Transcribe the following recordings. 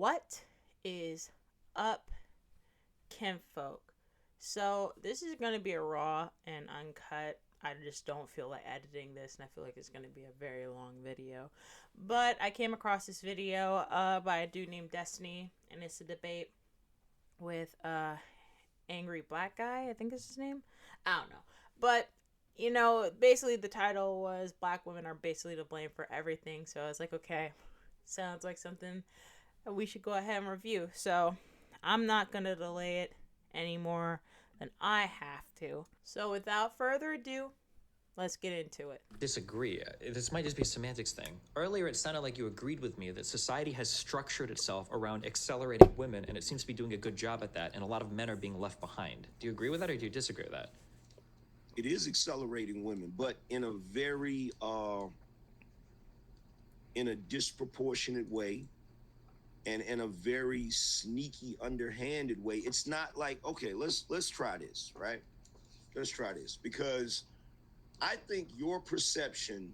What is up, kinfolk? So, this is going to be a raw and uncut. I just don't feel like editing this, and I feel like it's going to be a very long video. But I came across this video by a dude named Destiny, and it's a debate with Angry Black Guy, I think is his name. I don't know. But, basically the title was Black Women Are Basically to Blame for Everything. So I was like, okay, sounds like something we should go ahead and review. So I'm not going to delay it any more than I have to. So without further ado, let's get into it. Disagree. This might just be a semantics thing. Earlier, it sounded like you agreed with me that society has structured itself around accelerating women, and it seems to be doing a good job at that, and a lot of men are being left behind. Do you agree with that, or do you disagree with that? It is accelerating women, but in a very in a disproportionate way and in a very sneaky, underhanded way. It's not like, okay, let's try this, right? Let's try this, because I think your perception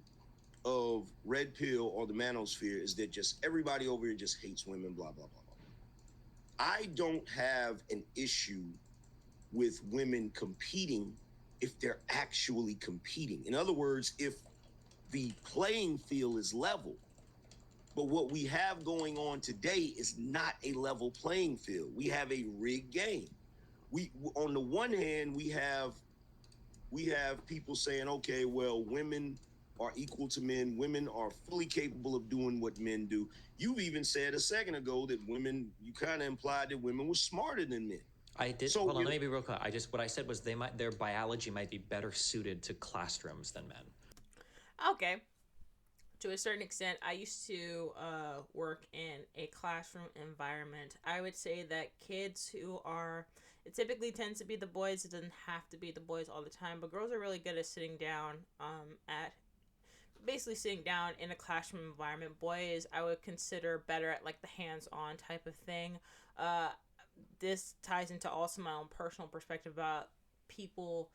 of red pill or the manosphere is that just everybody over here just hates women, blah blah blah blah. I don't have an issue with women competing if they're actually competing. In other words, if the playing field is level. But what we have going on today is not a level playing field. We have a rigged game. We, on the one hand, we have people saying, okay, well, women are equal to men. Women are fully capable of doing what men do. You've even said a second ago that women, you kind of implied that women were smarter than men. I did. So, hold on, let me be real clear. What I said was their biology might be better suited to classrooms than men. Okay. To a certain extent, I used to work in a classroom environment. I would say that kids it typically tends to be the boys. It doesn't have to be the boys all the time, but girls are really good at sitting down in a classroom environment. Boys, I would consider better at like the hands-on type of thing. This ties into also my own personal perspective about people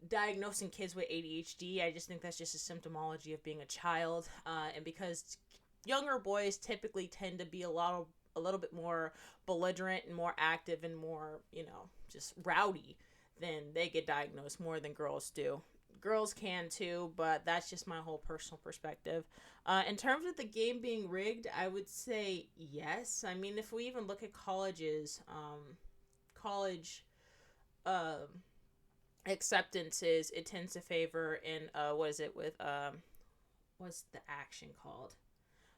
diagnosing kids with ADHD. I just think that's just a symptomology of being a child, and because younger boys typically tend to be a little bit more belligerent and more active and more, just rowdy, then they get diagnosed more than girls do. Girls can too, but that's just my whole personal perspective. In terms of the game being rigged, I would say yes. I mean, if we even look at colleges, college acceptances, it tends to favor in what's the action called?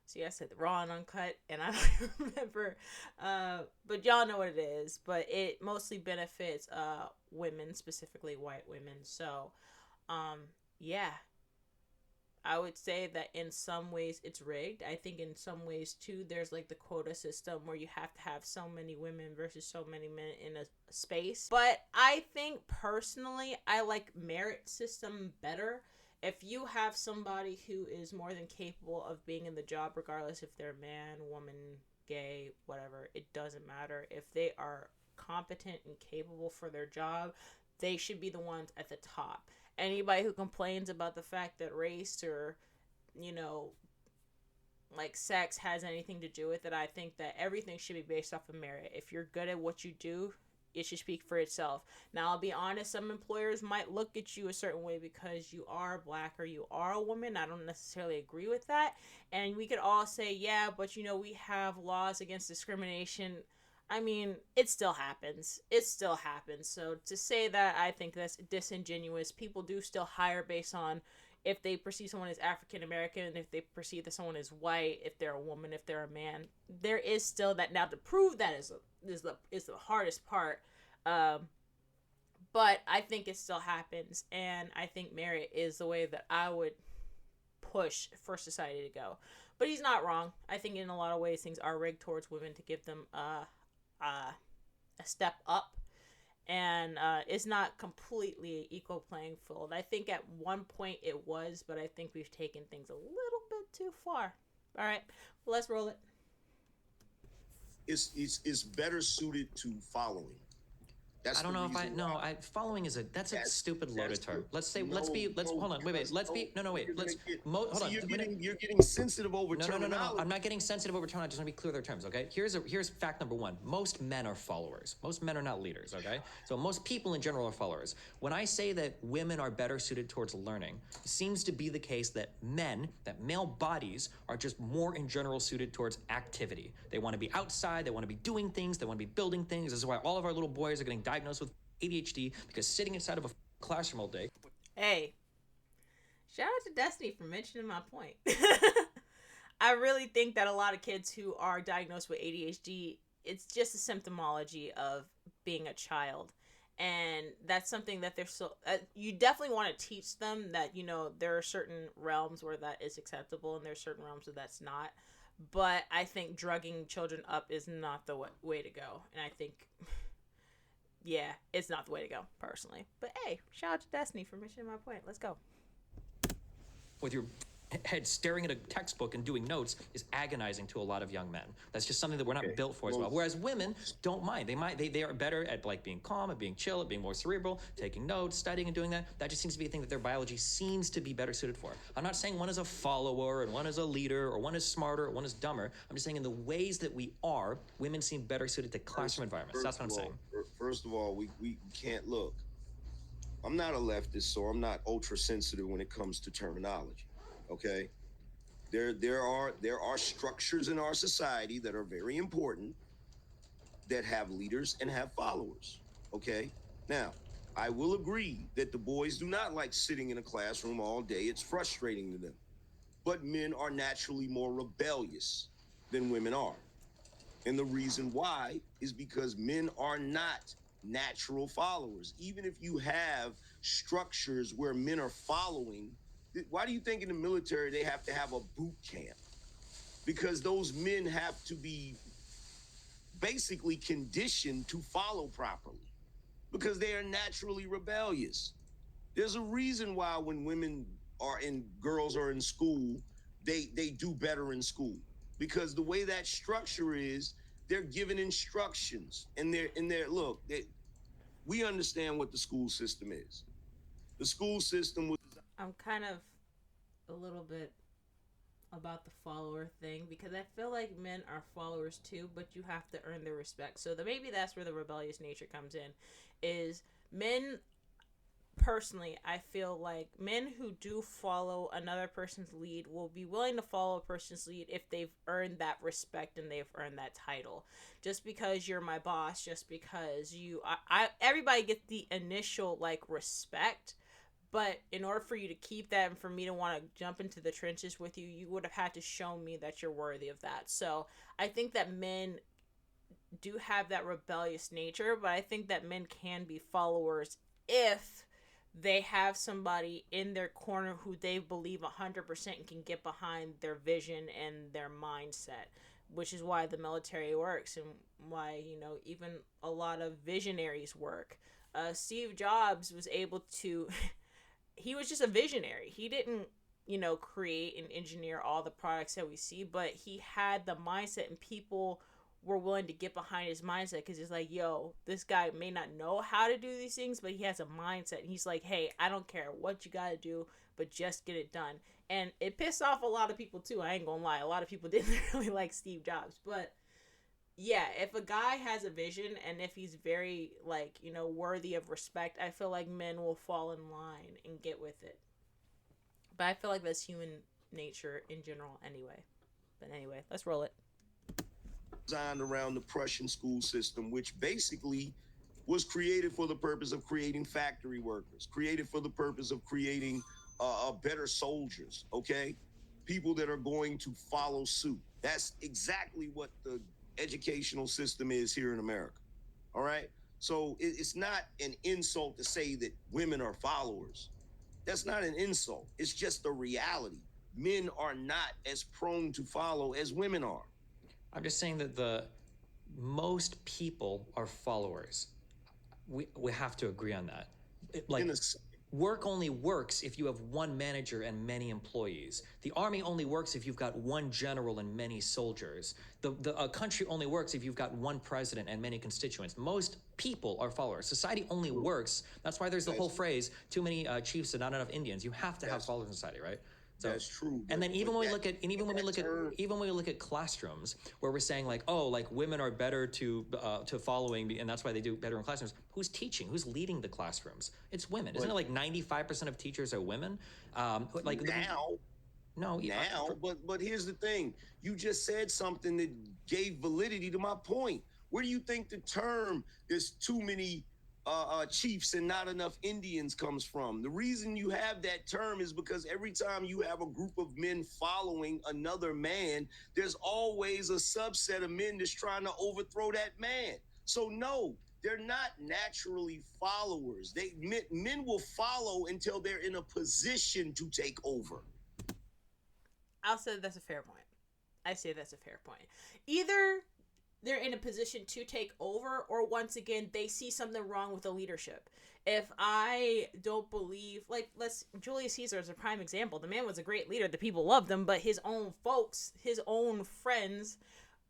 See, I said the raw and uncut, and I don't remember. But y'all know what it is. But it mostly benefits women, specifically white women. So, yeah, I would say that in some ways it's rigged. I think in some ways too, there's like the quota system where you have to have so many women versus so many men in a space. But I think personally, I like merit system better. If you have somebody who is more than capable of being in the job, regardless if they're man, woman, gay, whatever, it doesn't matter. If they are competent and capable for their job, they should be the ones at the top. Anybody who complains about the fact that race or, like sex has anything to do with it, I think that everything should be based off of merit. If you're good at what you do, it should speak for itself. Now, I'll be honest, some employers might look at you a certain way because you are black or you are a woman. I don't necessarily agree with that. And we could all say, yeah, but we have laws against discrimination. I mean, it still happens. It still happens. So to say that, I think that's disingenuous. People do still hire based on if they perceive someone as African American, if they perceive that someone is white, if they're a woman, if they're a man. There is still that. Now, to prove that is the hardest part. But I think it still happens, and I think merit is the way that I would push for society to go. But he's not wrong. I think in a lot of ways things are rigged towards women to give them a step up, and it's not completely equal playing field. I think at one point it was, but I think we've taken things a little bit too far. All right, let's roll it. It's better suited to following. That's I the don't know if reason why. following is that's a That's stupid loaded that's the term. Let's say, no, let's no, hold on, wait, because let's no, be, no, you're wait, gonna get. hold See, on, you're getting sensitive over no, no, no, no, no. terminology. I'm not getting sensitive over terminology. I just want to be clear with their terms, okay? Here's fact number one. Most men are followers. Most men are not leaders, okay? So most people in general are followers. When I say that women are better suited towards learning, it seems to be the case that male bodies are just more in general suited towards activity. They want to be outside, they want to be doing things, they want to be building things. This is why all of our little boys are getting diagnosed with ADHD because sitting inside of a classroom all day. Hey, shout out to Destiny for mentioning my point. I really think that a lot of kids who are diagnosed with ADHD, it's just a symptomology of being a child. And that's something that they're so you definitely want to teach them that there are certain realms where that is acceptable and there's certain realms where that's not. But I think drugging children up is not the way to go. And I think yeah, it's not the way to go personally. But hey, shout out to Destiny for mentioning my point. Let's go. With your head staring at a textbook and doing notes is agonizing to a lot of young men. That's just something that we're not built for as well. Whereas women don't mind. They are better at like being calm, at being chill, at being more cerebral, taking notes, studying and doing that. That just seems to be a thing that their biology seems to be better suited for. I'm not saying one is a follower and one is a leader or one is smarter or one is dumber. I'm just saying in the ways that we are, women seem better suited to classroom environments. That's what I'm saying. First of all, we can't look. I'm not a leftist, so I'm not ultra sensitive when it comes to terminology. Okay, there are structures in our society that are very important that have leaders and have followers. Okay, now I will agree that the boys do not like sitting in a classroom all day. It's frustrating to them. But men are naturally more rebellious than women are. And the reason why is because men are not natural followers. Even if you have structures where men are following, why do you think in the military they have to have a boot camp? Because those men have to be basically conditioned to follow properly because they are naturally rebellious. There's a reason why when women are in girls are in school, they do better in school because the way that structure is, they're given instructions and they're look, we understand what the school system is. The school system was I'm kind of a little bit about the follower thing because I feel like men are followers too, but you have to earn their respect. So maybe that's where the rebellious nature comes in. Is men personally, I feel like men who do follow another person's lead will be willing to follow a person's lead if they've earned that respect and they've earned that title. Just because you're my boss, just because everybody gets the initial like respect, but in order for you to keep that and for me to want to jump into the trenches with you, you would have had to show me that you're worthy of that. So I think that men do have that rebellious nature, but I think that men can be followers if they have somebody in their corner who they believe 100% and can get behind their vision and their mindset, which is why the military works and why, even a lot of visionaries work. Steve Jobs was able to he was just a visionary. He didn't, create and engineer all the products that we see, but he had the mindset and people were willing to get behind his mindset because it's like, yo, this guy may not know how to do these things, but he has a mindset. And he's like, hey, I don't care what you got to do, but just get it done. And it pissed off a lot of people too. I ain't gonna lie. A lot of people didn't really like Steve Jobs, but yeah, if a guy has a vision and if he's very like, worthy of respect, I feel like men will fall in line and get with it. But I feel like that's human nature in general anyway. But anyway, let's roll it. designed around the Prussian school system, which basically was created for the purpose of creating factory workers, created for the purpose of creating better soldiers, okay? People that are going to follow suit. That's exactly what the educational system is here in America, all right? So it's not an insult to say that women are followers. That's not an insult. It's just the reality. Men are not as prone to follow as women are. I'm just saying that the most people are followers. We have to agree on that. In a, Work only works if you have one manager and many employees. The army only works if you've got one general and many soldiers. A country only works if you've got one president and many constituents. Most people are followers. Society only works. That's why there's the whole phrase, too many chiefs and not enough Indians. You have to have followers in society, right? So, that's true. And then even when we look at classrooms where we're saying like, oh, like women are better to following, and that's why they do better in classrooms. Who's teaching? Who's leading the classrooms? It's women. Isn't it like 95% of teachers are women? Like now. But here's the thing. You just said something that gave validity to my point. Where do you think the term "there's too many chiefs and not enough Indians" comes from? The reason you have that term is because every time you have a group of men following another man, there's always a subset of men that's trying to overthrow that man. So no, they're not naturally followers. Men will follow until they're in a position to take over. I'll say that's a fair point. I say that's a fair point. Either they're in a position to take over, or once again, they see something wrong with the leadership. If I don't believe, like, Julius Caesar is a prime example. The man was a great leader. The people loved him, but his own folks, his own friends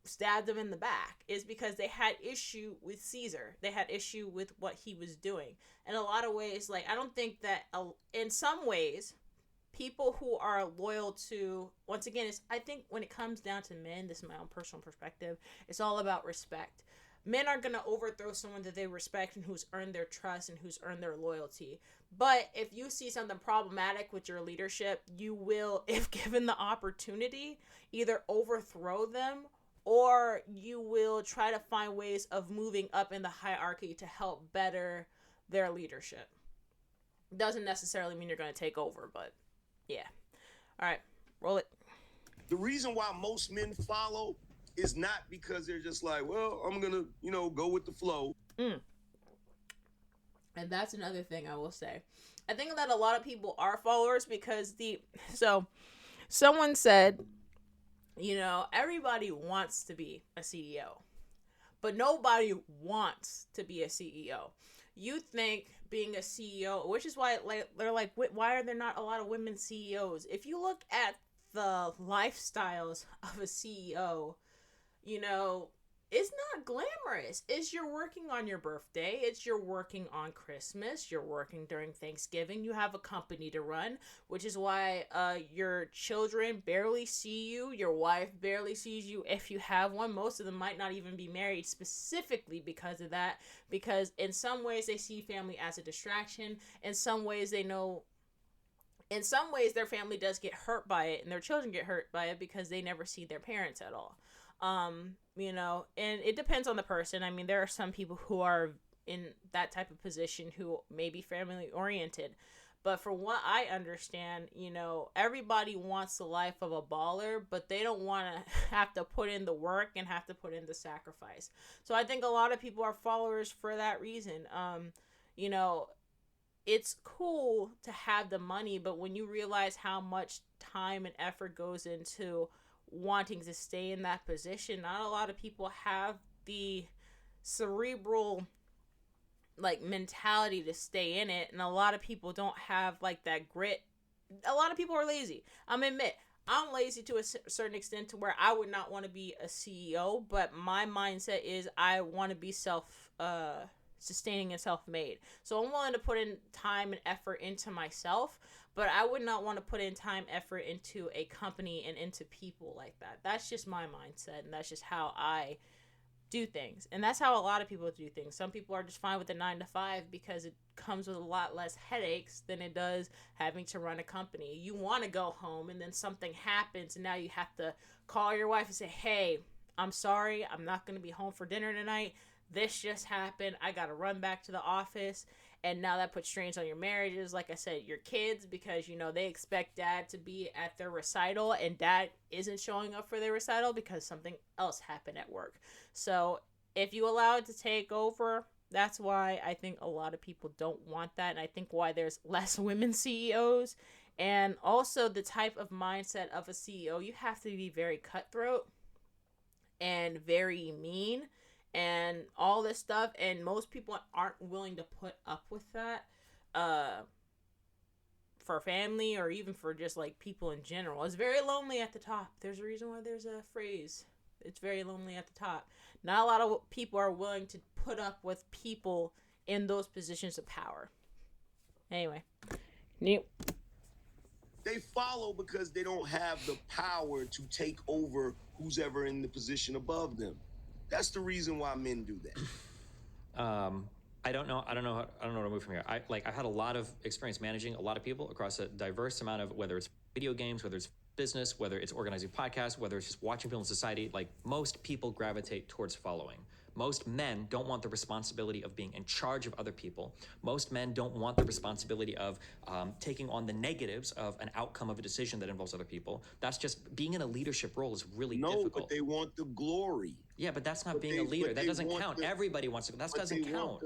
stabbed him in the back. Is because they had issue with Caesar. They had issue with what he was doing. In a lot of ways, like, I don't think that, in some ways, people who are loyal to, once again, I think when it comes down to men, this is my own personal perspective, it's all about respect. Men aren't going to overthrow someone that they respect and who's earned their trust and who's earned their loyalty. But if you see something problematic with your leadership, you will, if given the opportunity, either overthrow them, or you will try to find ways of moving up in the hierarchy to help better their leadership. Doesn't necessarily mean you're going to take over, but yeah. All right, roll it. The reason why most men follow is not because they're just like, well, I'm going to, go with the flow. And that's another thing I will say. I think that a lot of people are followers because someone said, everybody wants to be a CEO, but nobody wants to be a CEO. You think being a CEO, which is why they're like, why are there not a lot of women CEOs? If you look at the lifestyles of a CEO, it's not glamorous. You're working on your birthday. You're working on Christmas. You're working during Thanksgiving. You have a company to run, which is why your children barely see you. Your wife barely sees you if you have one. Most of them might not even be married specifically because of that. Because in some ways they see family as a distraction. In some ways their family does get hurt by it, and their children get hurt by it because they never see their parents at all. And it depends on the person. I mean, there are some people who are in that type of position who may be family oriented, but from what I understand, everybody wants the life of a baller, but they don't want to have to put in the work and have to put in the sacrifice. So I think a lot of people are followers for that reason. It's cool to have the money, but when you realize how much time and effort goes into wanting to stay in that position, not a lot of people have the cerebral mentality to stay in it, and a lot of people don't have that grit. A lot of people are lazy. I'm lazy to a certain extent to where I would not want to be a CEO, but my mindset is I want to be sustaining and self-made. So I'm willing to put in time and effort into myself, but I would not want to put in time, effort into a company and into people like that. That's just my mindset, and that's just how I do things. And that's how a lot of people do things. Some people are just fine with the 9-to-5 because it comes with a lot less headaches than it does having to run a company. You want to go home and then something happens and now you have to call your wife and say, hey, I'm sorry, I'm not going to be home for dinner tonight. This just happened. I got to run back to the office. And now that puts strains on your marriages. Like I said, your kids, because, they expect dad to be at their recital and dad isn't showing up for their recital because something else happened at work. So if you allow it to take over, that's why I think a lot of people don't want that. And I think why there's less women CEOs. And also the type of mindset of a CEO, you have to be very cutthroat and very mean and all this stuff, and most people aren't willing to put up with that. for family or even for just like people in general. It's very lonely at the top. There's a reason why there's a phrase. It's very lonely at the top. Not a lot of people are willing to put up with people in those positions of power. Anyway, you. They follow because they don't have the power to take over who's ever in the position above them. That's the reason why men do that. I don't know. I don't know where to move from here. I've had a lot of experience managing a lot of people across a diverse amount of, whether it's video games, whether it's business, whether it's organizing podcasts, whether it's just watching people in society. Like, most people gravitate towards following. Most men don't want the responsibility of being in charge of other people. Most men don't want the responsibility of taking on the negatives of an outcome of a decision that involves other people. That's just, being in a leadership role is really difficult. No, but they want the glory. Yeah, but that's not being a leader. That doesn't count. Everybody wants to. That doesn't count.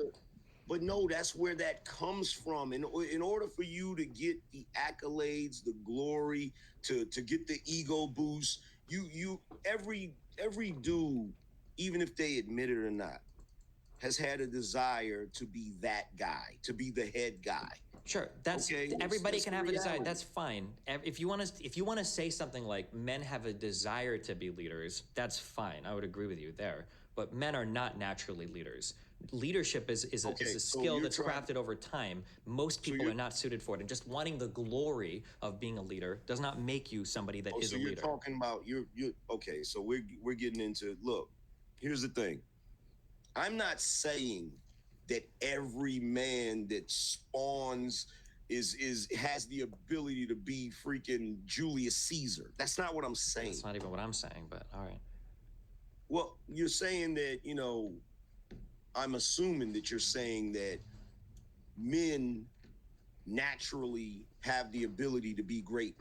But no, that's where that comes from. In order for you to get the accolades, the glory, to get the ego boost, every dude, even if they admit it or not, has had a desire to be that guy, to be the head guy. Sure, that's okay. Everybody can have a desire. That's fine. If you want to say something like men have a desire to be leaders, that's fine. I would agree with you there. But men are not naturally leaders. Leadership is a skill that's crafted over time. Most people are not suited for it, and just wanting the glory of being a leader does not make you somebody that is a leader. So you're talking about you okay? So we're getting into, look. Here's the thing. I'm not saying that every man that spawns has the ability to be freaking Julius Caesar. That's not what I'm saying. That's not even what I'm saying, but all right. Well, you're saying that, I'm assuming that you're saying that men naturally have the ability to be great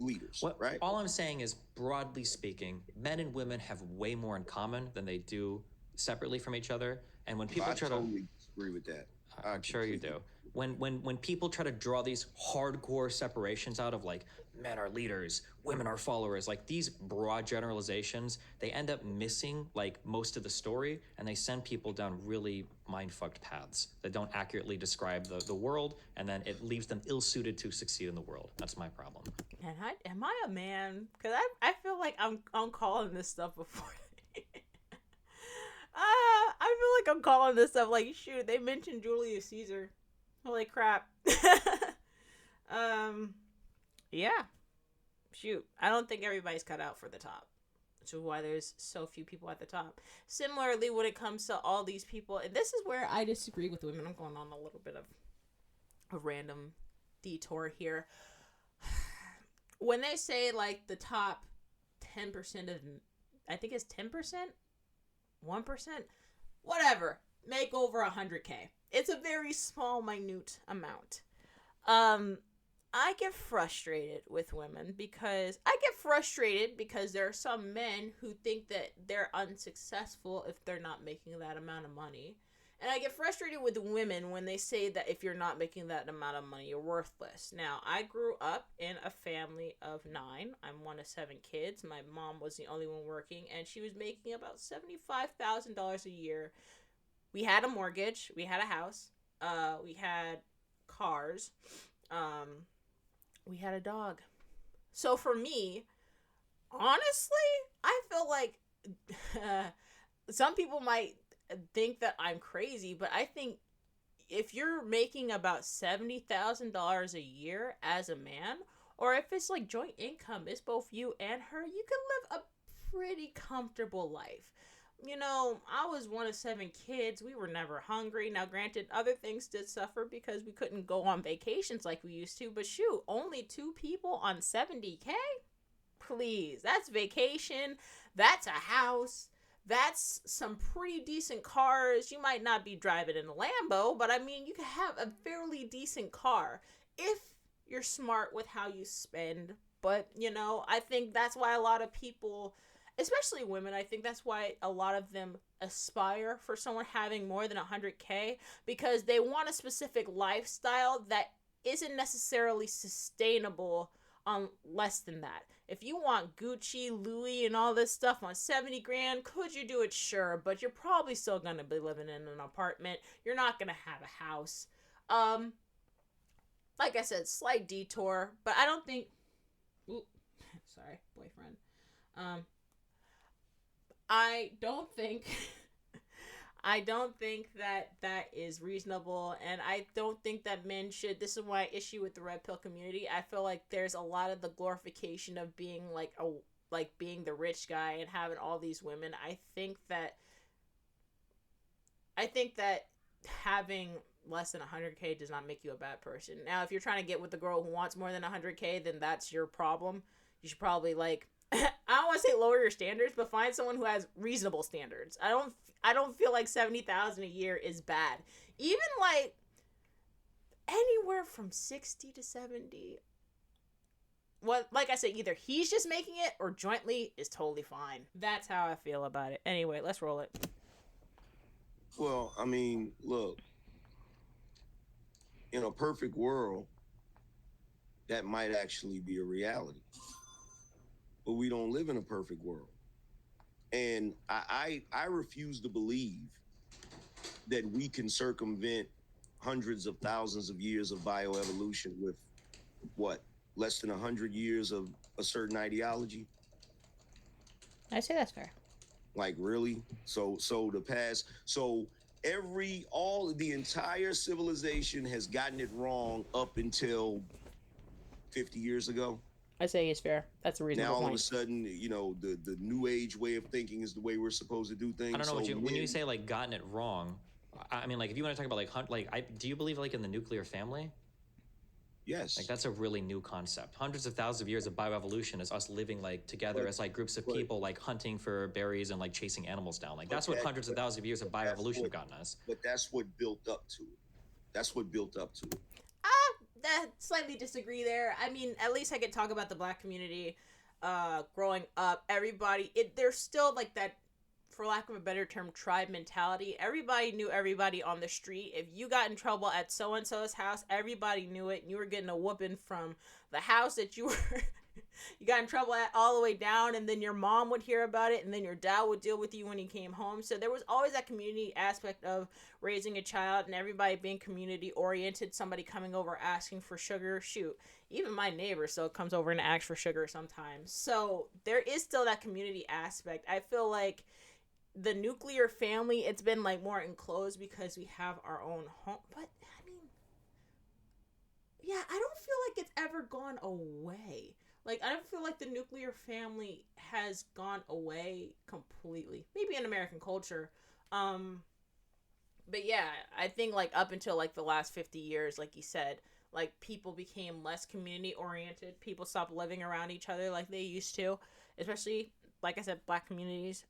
leaders, right? All I'm saying is, broadly speaking, men and women have way more in common than they do separately from each other. And when people try to agree with that, I'm sure you do. When people try to draw these hardcore separations out of, like, men are leaders, women are followers, like these broad generalizations, they end up missing like most of the story, and they send people down really mind-fucked paths that don't accurately describe the world, and then it leaves them ill-suited to succeed in the world. That's my problem. And am I a man? Because I feel like I'm calling this stuff before. I feel like I'm calling this stuff like, shoot, they mentioned Julius Caesar. Holy crap. Yeah. Shoot. I don't think everybody's cut out for the top. Which is why there's so few people at the top. Similarly, when it comes to all these people, and this is where I disagree with women. I'm going on a little bit of a random detour here. When they say like the top 10% of, I think it's 10%? 1%? Whatever. Make over 100K. It's a very small, minute amount. I get frustrated with women because there are some men who think that they're unsuccessful if they're not making that amount of money. And I get frustrated with women when they say that if you're not making that amount of money, you're worthless. Now, I grew up in a family of 9. I'm one of 7 kids. My mom was the only one working, and she was making about $75,000 a year. We had a mortgage. We had a house. We had cars. We had a dog. So for me, honestly, I feel like some people might think that I'm crazy, but I think if you're making about $70,000 a year as a man, or if it's like joint income, it's both you and her, you can live a pretty comfortable life. I was one of 7 kids. We were never hungry. Now, granted, other things did suffer because we couldn't go on vacations like we used to. But shoot, only 2 people on 70K? Please, that's vacation. That's a house. That's some pretty decent cars. You might not be driving in a Lambo, but I mean, you can have a fairly decent car if you're smart with how you spend. But, I think that's why a lot of people, especially women, I think that's why a lot of them aspire for someone having more than 100K, because they want a specific lifestyle that isn't necessarily sustainable on less than that. If you want Gucci, Louis, and all this stuff on 70 grand, could you do it? Sure, but you're probably still going to be living in an apartment. You're not going to have a house. like I said, slight detour, but I don't think. Ooh, sorry, boyfriend. Um, I don't think. I don't think that that is reasonable, and I don't think that men should. This is why I issue with the red pill community. I feel like there's a lot of the glorification of being like being the rich guy and having all these women. I think that having less than 100K does not make you a bad person. Now, if you're trying to get with the girl who wants more than 100K, then that's your problem. You should probably like I don't want to say lower your standards, but find someone who has reasonable standards. I don't feel like 70,000 a year is bad. Even like anywhere from 60 to 70. What, like I said, either he's just making it or jointly is totally fine. That's how I feel about it. Anyway, let's roll it. Well, I mean, look, in a perfect world, that might actually be a reality. But we don't live in a perfect world. And I refuse to believe that we can circumvent hundreds of thousands of years of bioevolution with what, less than 100 years of a certain ideology. I say that's fair. Like, really? So the entire civilization has gotten it wrong up until 50 years ago. I say it's fair. That's a reasonable Now all point. of a sudden, the new age way of thinking is the way we're supposed to do things. I don't know So when you say like gotten it wrong. I mean, like if you want to talk about do you believe like in the nuclear family? yes, Like that's a really new concept. Hundreds of thousands of years of bioevolution is us living like together as like groups of people like hunting for berries and like chasing animals down. Like that's what hundreds of thousands of years of bioevolution have gotten us. But that's what built up to it. That's what built up to it. That slightly disagree there. I mean, at least I could talk about the black community growing up. There's still like that, for lack of a better term, tribe mentality. Everybody knew everybody on the street. If you got in trouble at so and so's house, everybody knew it, and you were getting a whooping from the house that you were you got in trouble at all the way down, and then your mom would hear about it, and then your dad would deal with you when you came home. So there was always that community aspect of raising a child and everybody being community oriented. Somebody coming over asking for sugar. Shoot, even my neighbor still comes over and asks for sugar sometimes. So there is still that community aspect. I feel like the nuclear family, it's been like more enclosed because we have our own home. But I mean, yeah, I don't feel like it's ever gone away. Like, I don't feel like the nuclear family has gone away completely. Maybe in American culture. But yeah, I think like up until like the last 50 years, like you said, like people became less community oriented. People stopped living around each other like they used to, especially like I said, black communities.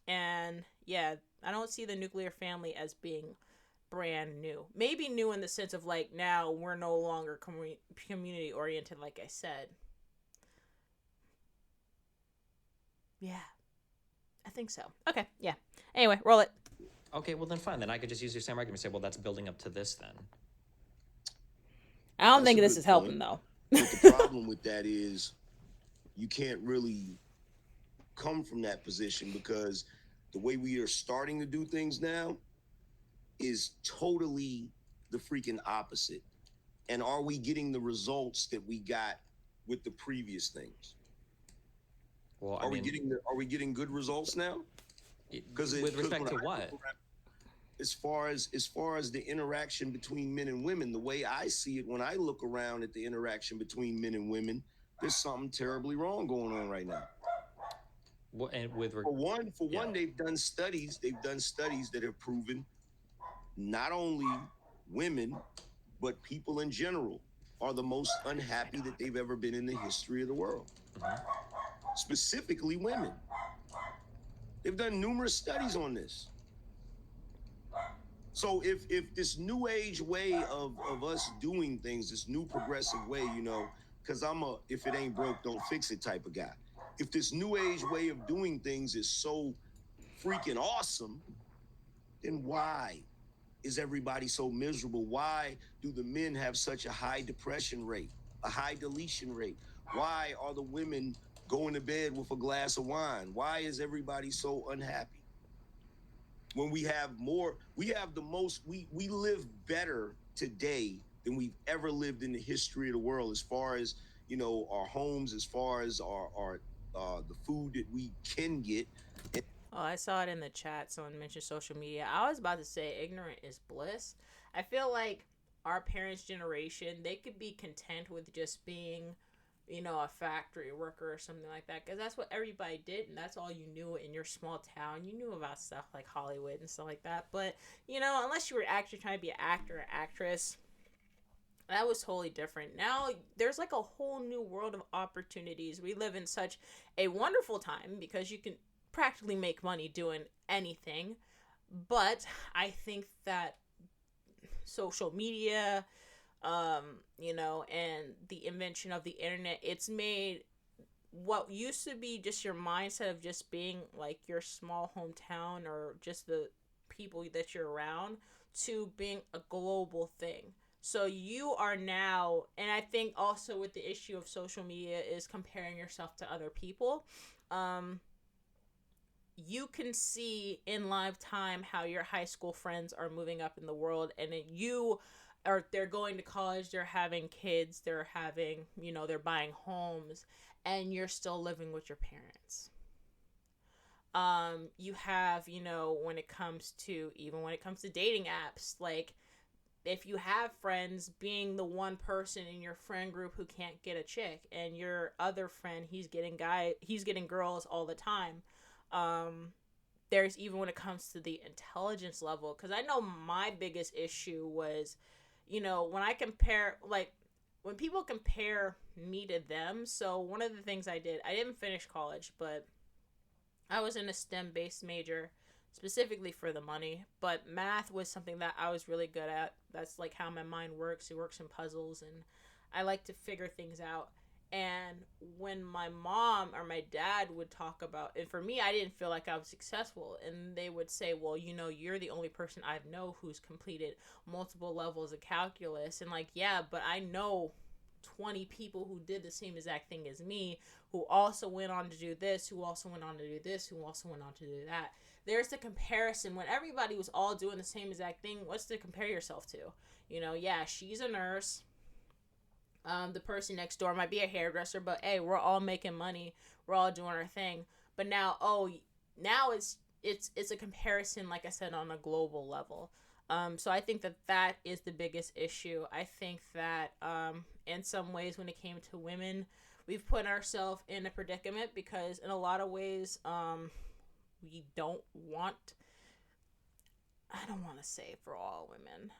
And yeah, I don't see the nuclear family as being brand new. Maybe new in the sense of like now we're no longer community oriented, like I said. Yeah, I think so. Okay, yeah. Anyway, roll it. Okay, well then fine. Then I could just use your same argument and say, well, that's building up to this then. I don't That's think a this good is helping point. though. But the problem with that is you can't really come from that position because the way we are starting to do things now is totally the freaking opposite. And are we getting the results that we got with the previous things? Well, Are we getting good results now? Because with respect to what? As far as the interaction between men and women, the way I see it when I look around at the interaction between men and women, there's something terribly wrong going on right now. Well, and with for one, they've done studies that have proven not only women but people in general are the most unhappy that they've ever been in the history of the world. Specifically women. They've done numerous studies on this. So if this new age way of us doing things, this new progressive way, because I'm a if it ain't broke, don't fix it type of guy. If this new age way of doing things is so freaking awesome, then why is everybody so miserable? Why do the men have such a high depression rate, a high deletion rate? Why are the women going to bed with a glass of wine? Why is everybody so unhappy? When we have more, we live better today than we've ever lived in the history of the world, as far as, you know, our homes, as far as our the food that we can get. Oh, I saw it in the chat. Someone mentioned social media. I was about to say ignorant is bliss. I feel like our parents' generation, they could be content with just being, you know, a factory worker or something like that, because that's what everybody did, and that's all you knew in your small town. You knew about stuff like Hollywood and stuff like that, but, you know, unless you were actually trying to be an actor or actress, that was totally different. Now there's like a whole new world of opportunities. We live in such a wonderful time because you can practically make money doing anything. But I think that social media, you know, and the invention of the internet, it's made what used to be just your mindset of just being like your small hometown or just the people that you're around to being a global thing. So you are now, and I think also with the issue of social media is comparing yourself to other people. Um, you can see in live time how your high school friends are moving up in the world, and you are, they're going to college, they're having kids, they're having, you know, they're buying homes, and you're still living with your parents. You have, you know, when it comes to, even when it comes to dating apps, like if you have friends, being the one person in your friend group who can't get a chick, and your other friend, he's getting girls all the time. um there's, even when it comes to the intelligence level, because I know my biggest issue was, you know, when I compare, like, when people compare me to them. So one of the things I did, I didn't finish college, but I was in a STEM based major specifically for the money, but math was something that I was really good at. That's like how my mind works. It works in puzzles, and I like to figure things out. And when my mom or my dad would talk about, and for me, I didn't feel like I was successful, and they would say, well, you know, you're the only person I know who's completed multiple levels of calculus. And like, yeah, but I know 20 people who did the same exact thing as me, who also went on to do this, who also went on to do this, who also went on to do that. There's the comparison. When everybody was all doing the same exact thing, what's to compare yourself to? You know, yeah, she's a nurse. The person next door might be a hairdresser, but hey, we're all making money. We're all doing our thing. But now, oh, now it's a comparison, like I said, on a global level. So I think that that is the biggest issue. I think that in some ways, when it came to women, we've put ourselves in a predicament because in a lot of ways, we don't want. I don't want to say for all women.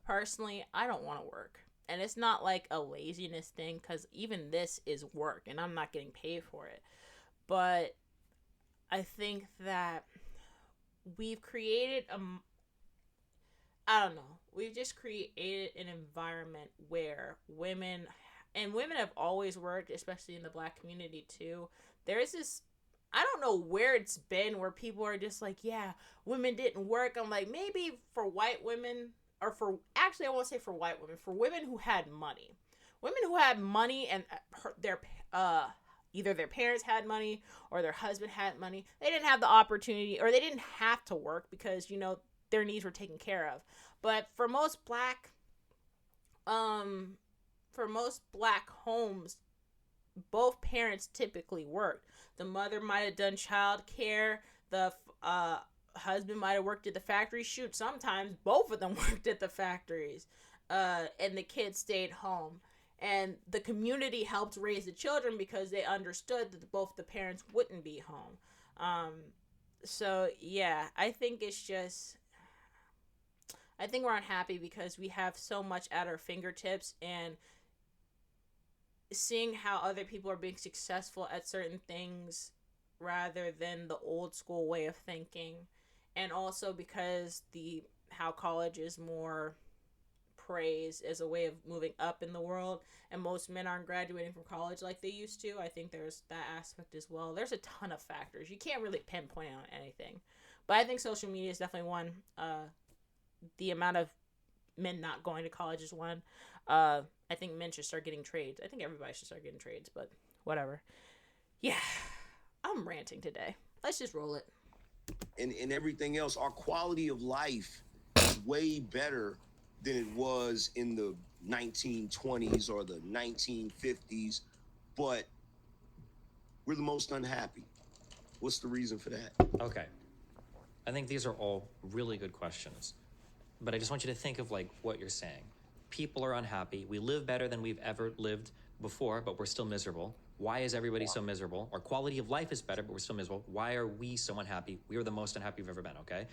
Personally, I don't want to work. And it's not like a laziness thing, because even this is work and I'm not getting paid for it. But I think that we've created a, I don't know, we've just created an environment where women, and women have always worked, especially in the black community too. There's this, I don't know where it's been, where people are just like, yeah, women didn't work. I'm like, maybe for white women, or for, actually, I won't say for white women, for women who had money. Women who had money, and their either their parents had money or their husband had money. They didn't have the opportunity, or they didn't have to work because, you know, their needs were taken care of. But um for most black homes, both parents typically worked. The mother might have done child care. The husband might have worked at the factory. Shoot, sometimes both of them worked at the factories. And the kids stayed home. And the community helped raise the children because they understood that both the parents wouldn't be home. Um, so, yeah, I think it's just, I think we're unhappy because we have so much at our fingertips, and seeing how other people are being successful at certain things rather than the old school way of thinking. And also because the how college is more praised as a way of moving up in the world, and most men aren't graduating from college like they used to. I think there's that aspect as well. There's a ton of factors, you can't really pinpoint on anything, but I think social media is definitely one. The amount of men not going to college is one. I think men should start getting trades. I think everybody should start getting trades, but whatever. Yeah, I'm ranting today. Let's just roll it. And everything else, our quality of life is way better than it was in the 1920s or the 1950s, but we're the most unhappy. What's the reason for that? Okay. I think these are all really good questions. But I just want you to think of like what you're saying. People are unhappy. We live better than we've ever lived before, but we're still miserable. Why is everybody so miserable? Our quality of life is better, but we're still miserable. Why are we so unhappy? We are the most unhappy we've ever been, okay?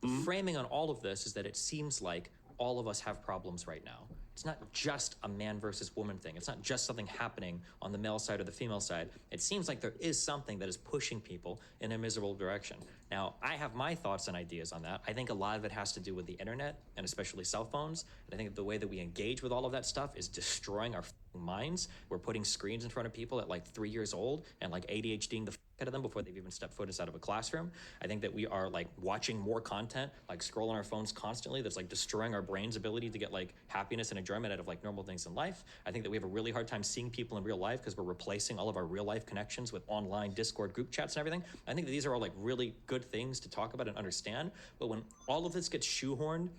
The framing on all of this is that it seems like all of us have problems right now. It's not just a man versus woman thing. It's not just something happening on the male side or the female side. It seems like there is something that is pushing people in a miserable direction. Now, I have my thoughts and ideas on that. I think a lot of it has to do with the internet and especially cell phones. And I think the way that we engage with all of that stuff is destroying our minds. We're putting screens in front of people at like 3 years old and like ADHDing the out of them before they've even stepped foot inside of a classroom. I think that we are like watching more content, like scrolling our phones constantly, that's like destroying our brain's ability to get like happiness and enjoyment out of like normal things in life. I think that we have a really hard time seeing people in real life because we're replacing all of our real life connections with online Discord group chats and everything. I think that these are all like really good things to talk about and understand. But when all of this gets shoehorned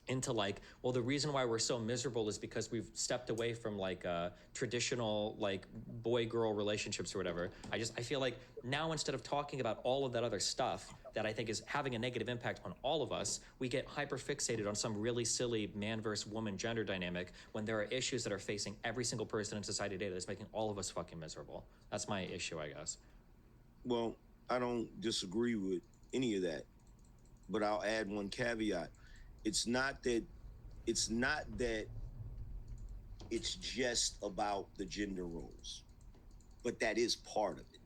into like, well, the reason why we're so miserable is because we've stepped away from like traditional like boy-girl relationships or whatever. I feel like now instead of talking about all of that other stuff that I think is having a negative impact on all of us, we get hyper fixated on some really silly man versus woman gender dynamic when there are issues that are facing every single person in society today that's making all of us fucking miserable. That's my issue, I guess. Well, I don't disagree with any of that, but I'll add one caveat. It's not that it's just about the gender roles, but that is part of it.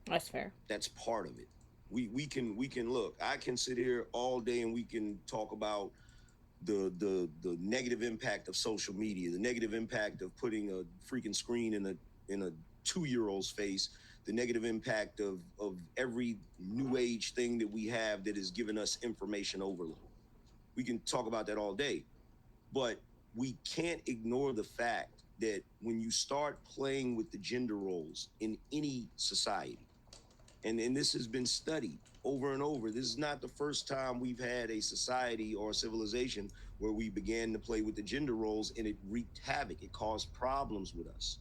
That's fair. That's part of it. We can look. I can sit here all day and we can talk about the negative impact of social media, the negative impact of putting a freaking screen in a 2-year-old's face, the negative impact of every new age thing that we have that has given us information overload. We can talk about that all day, but we can't ignore the fact that when you start playing with the gender roles in any society, and this has been studied over and over, this is not the first time we've had a society or a civilization where we began to play with the gender roles and it wreaked havoc. It caused problems with us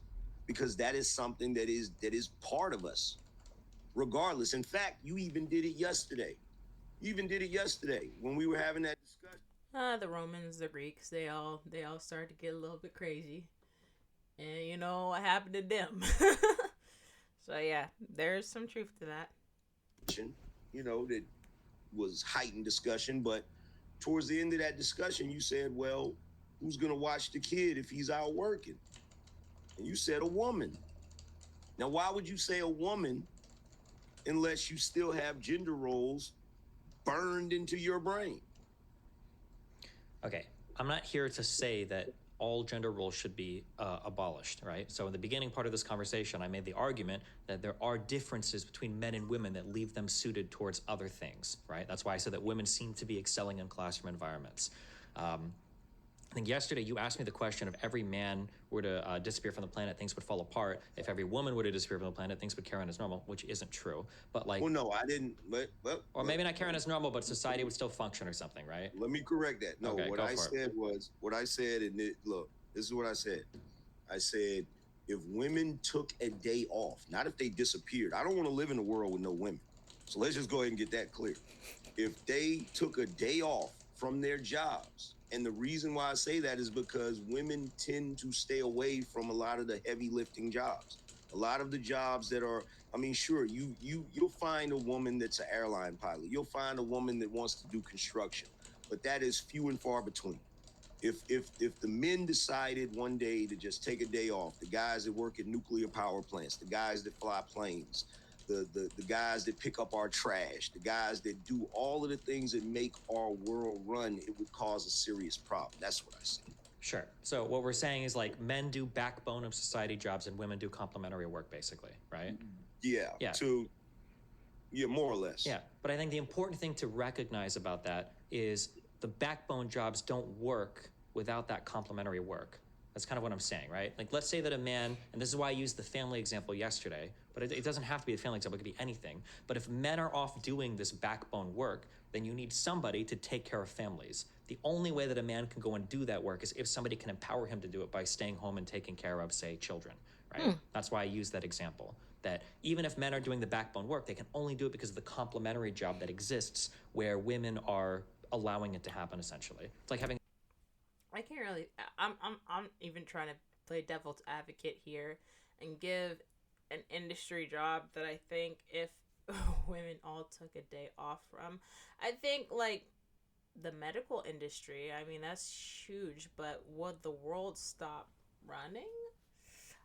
because that is something that is part of us, regardless. In fact, you even did it yesterday. You even did it yesterday when we were having that discussion. The Romans, the Greeks, they all started to get a little bit crazy, and you know what happened to them. So yeah, there's some truth to that. That was heightened discussion, but towards the end of that discussion, you said, well, who's going to watch the kid if he's out working? And you said a woman. Now, why would you say a woman unless you still have gender roles burned into your brain? Okay, I'm not here to say that all gender roles should be abolished, right? So in the beginning part of this conversation, I made the argument that there are differences between men and women that leave them suited towards other things, right? That's why I said that women seem to be excelling in classroom environments. I think yesterday you asked me the question: if every man were to disappear from the planet, things would fall apart. If every woman were to disappear from the planet, things would carry on as normal, which isn't true. But like, well, no, I didn't. Or maybe not carry on as normal, but society would still function or something, right? Let me correct that. No, okay, what I said, and look, this is what I said. I said, if women took a day off, not if they disappeared. I don't want to live in a world with no women. So let's just go ahead and get that clear. If they took a day off from their jobs, and the reason why I say that is because women tend to stay away from a lot of the heavy lifting jobs. A lot of the jobs that are, I mean, sure, you'll find a woman that's an airline pilot. You'll find a woman that wants to do construction, but that is few and far between. If the men decided one day to just take a day off, the guys that work at nuclear power plants, the guys that fly planes, the guys that pick up our trash, the guys that do all of the things that make our world run, it would cause a serious problem. That's what I said. Sure. So what we're saying is like men do backbone of society jobs and women do complementary work, basically, right? Yeah. Yeah, more or less. Yeah. But I think the important thing to recognize about that is the backbone jobs don't work without that complementary work. That's kind of what I'm saying, right? Like, let's say that a man, and this is why I used the family example yesterday, but it doesn't have to be a family example, it could be anything. But if men are off doing this backbone work, then you need somebody to take care of families. The only way that a man can go and do that work is if somebody can empower him to do it by staying home and taking care of, say, children, right? That's why I use that example. That even if men are doing the backbone work, they can only do it because of the complementary job that exists where women are allowing it to happen, essentially. It's like having... I can't really. I'm even trying to play devil's advocate here and give an industry job that I think if women all took a day off from, I think like the medical industry. I mean that's huge, but would the world stop running?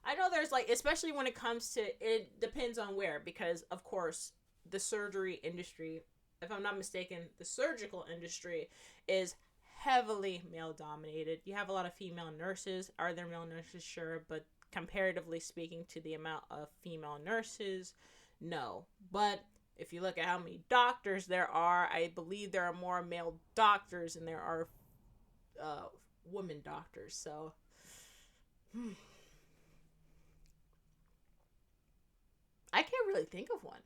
I know there's like, especially when it comes to, it depends on where, because of course the surgery industry, if I'm not mistaken, the surgical industry is heavily male dominated. You have a lot of female nurses. Are there male nurses? Sure, but comparatively speaking to the amount of female nurses, no. But if you look at how many doctors there are, I believe there are more male doctors than there are women doctors. So I can't really think of one.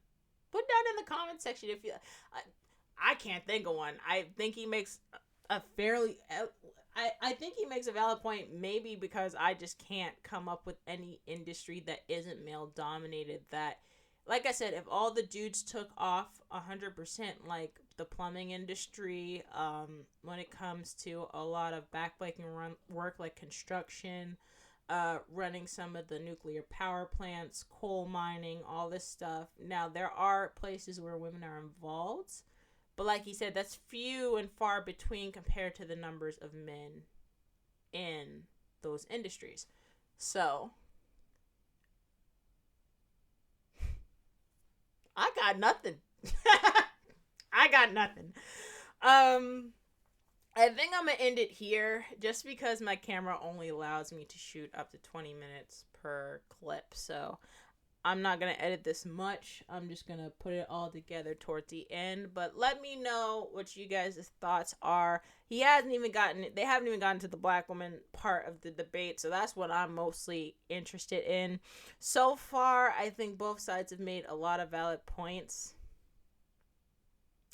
Put down in the comment section if you. I can't think of one. I think he makes a fairly. I think he makes a valid point. Maybe because I just can't come up with any industry that isn't male dominated. That, like I said, if all the dudes took off 100%, like the plumbing industry, when it comes to a lot of backbreaking work like construction, running some of the nuclear power plants, coal mining, all this stuff. Now, there are places where women are involved, but like he said, that's few and far between compared to the numbers of men in those industries. So, I got nothing. I got nothing. I think I'm going to end it here just because my camera only allows me to shoot up to 20 minutes per clip. So I'm not going to edit this much. I'm just going to put it all together towards the end. But let me know what you guys' thoughts are. They haven't even gotten to the black woman part of the debate. So that's what I'm mostly interested in. So far, I think both sides have made a lot of valid points.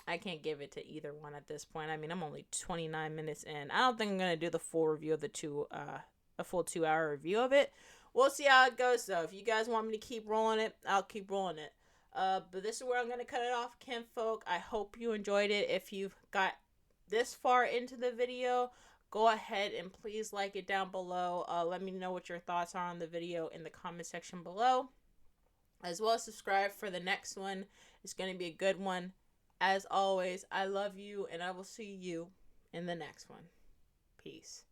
I can't give it to either one at this point. I mean, I'm only 29 minutes in. I don't think I'm going to do the full review of a full 2-hour review of it. We'll see how it goes, though. If you guys want me to keep rolling it, I'll keep rolling it. But this is where I'm going to cut it off, kinfolk. I hope you enjoyed it. If you've got this far into the video, go ahead and please like it down below. Let me know what your thoughts are on the video in the comment section below. As well as subscribe for the next one. It's going to be a good one. As always, I love you, and I will see you in the next one. Peace.